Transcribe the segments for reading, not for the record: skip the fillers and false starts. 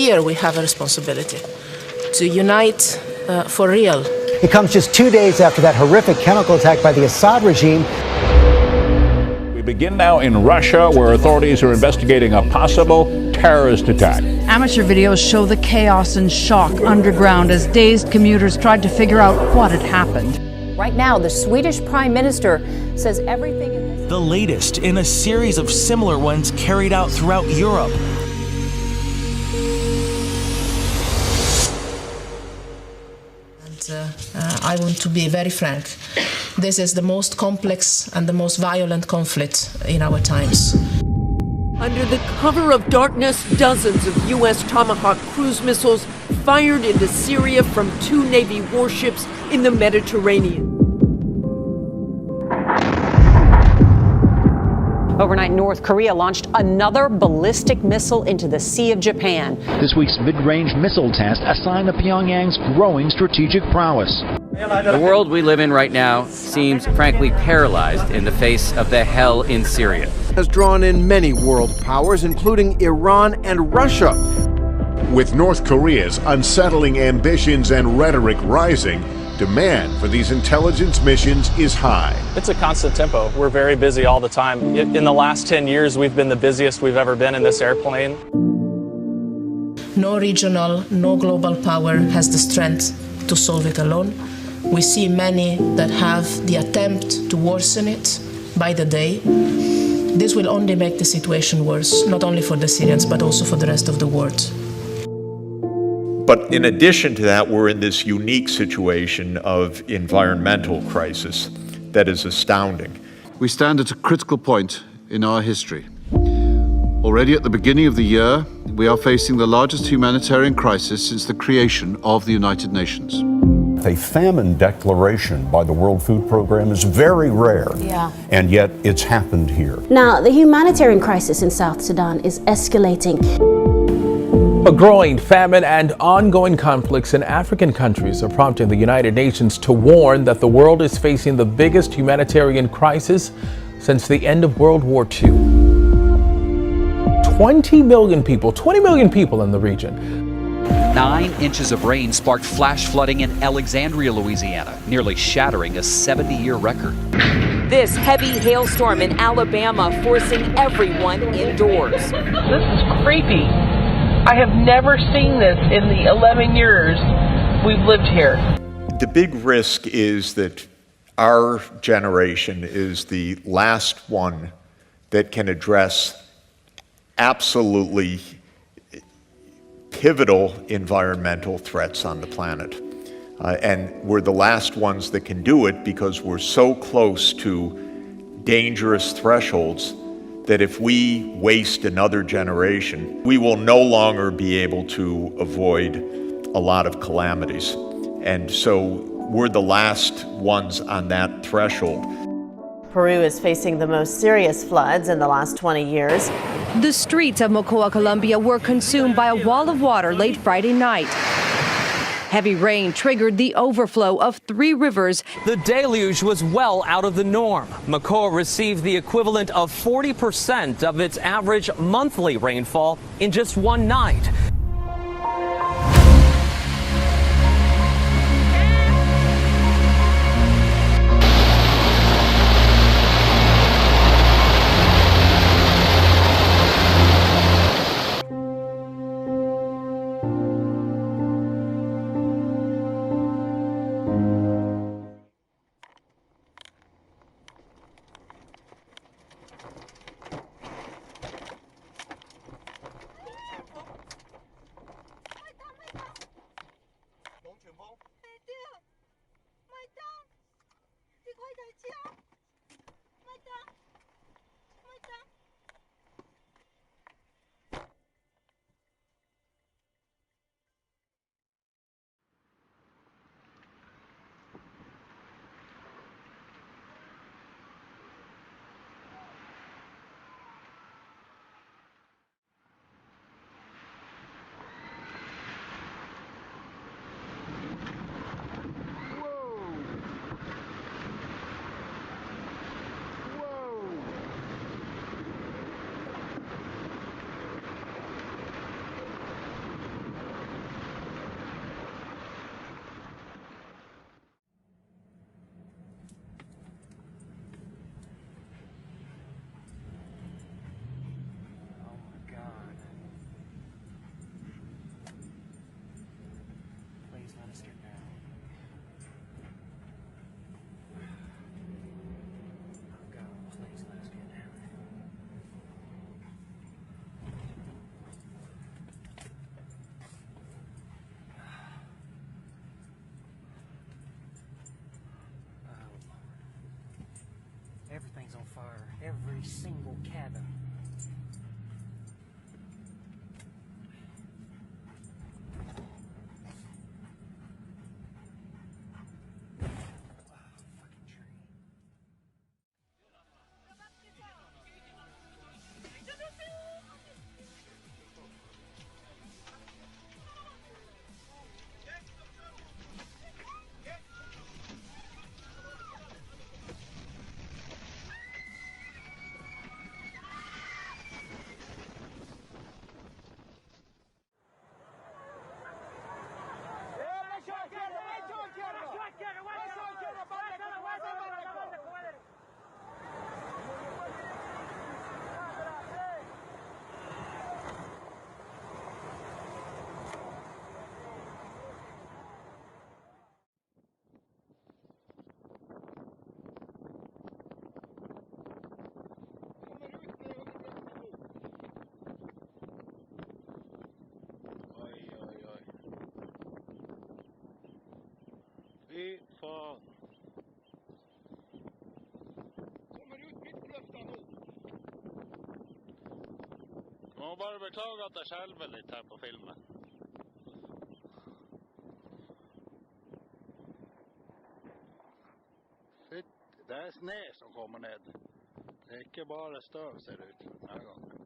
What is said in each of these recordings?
Here we have a responsibility to unite for real. It comes just 2 days after that horrific chemical attack by the Assad regime. We begin now in Russia, where authorities are investigating a possible terrorist attack. Amateur videos show the chaos and shock underground as dazed commuters tried to figure out what had happened. Right now, the Swedish Prime Minister says everything in this... The latest in a series of similar ones carried out throughout Europe. I want to be very frank. This is the most complex and the most violent conflict in our times. Under the cover of darkness, dozens of U.S. Tomahawk cruise missiles fired into Syria from 2 Navy warships in the Mediterranean. Overnight, North Korea launched another ballistic missile into the Sea of Japan. This week's mid-range missile test, a sign of Pyongyang's growing strategic prowess. The world we live in right now seems frankly paralyzed in the face of the hell in Syria. Has drawn in many world powers, including Iran and Russia. With North Korea's unsettling ambitions and rhetoric rising, demand for these intelligence missions is high. It's a constant tempo. We're very busy all the time. In the last 10 years, we've been the busiest we've ever been in this airplane. No regional, no global power has the strength to solve it alone. We see many that have the attempt to worsen it by the day. This will only make the situation worse, not only for the Syrians, but also for the rest of the world. But in addition to that, we're in this unique situation of environmental crisis that is astounding. We stand at a critical point in our history. Already at the beginning of the year, we are facing the largest humanitarian crisis since the creation of the United Nations. A famine declaration by the World Food Program is very rare, and yet it's happened here. Now, the humanitarian crisis in South Sudan is escalating. A growing famine and ongoing conflicts in African countries are prompting the United Nations to warn that the world is facing the biggest humanitarian crisis since the end of World War II. 20 million people in the region. 9 inches of rain sparked flash flooding in Alexandria, Louisiana, nearly shattering a 70-year record. This heavy hailstorm in Alabama forcing everyone indoors. This is creepy. I have never seen this in the 11 years we've lived here. The big risk is that our generation is the last one that can address absolutely pivotal environmental threats on the planet. And we're the last ones that can do it because we're so close to dangerous thresholds that if we waste another generation, we will no longer be able to avoid a lot of calamities. And so we're the last ones on that threshold. Peru is facing the most serious floods in the last 20 years. The streets of Mocoa, Colombia were consumed by a wall of water late Friday night. Heavy rain triggered the overflow of 3 rivers. The deluge was well out of the norm. Mocoa received the equivalent of 40% of its average monthly rainfall in just one night. for every single cabin. Fy fan. Kommer ut mitt på lufta nå. Må bare beklage at jeg skjelver litt her på filmen. Fytt, det er sne som kommer ned. Det er ikke bare støv, ser det ut denne gangen.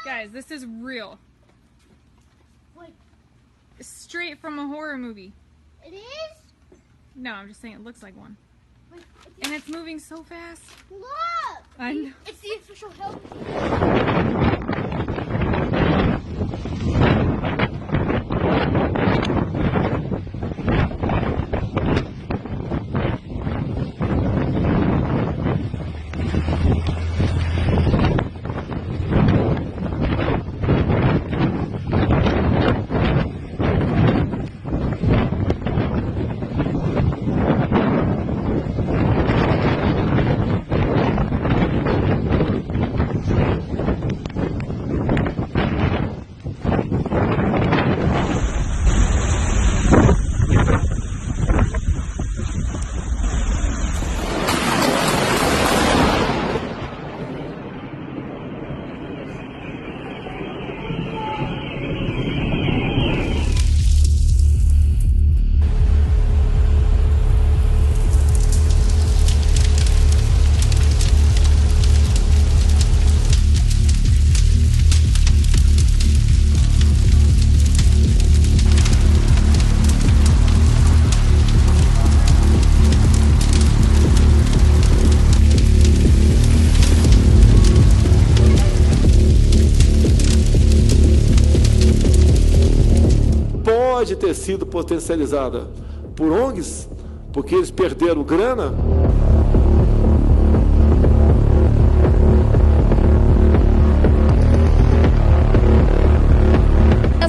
Guys, this is real. What? Straight from a horror movie. It is? No, I'm just saying it looks like one. Wait, and it's moving so fast. Look! I know. It's the official help. Pode ter sido potencializada por ONGs, porque eles perderam grana.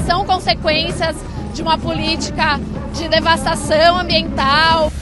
São consequências de uma política de devastação ambiental.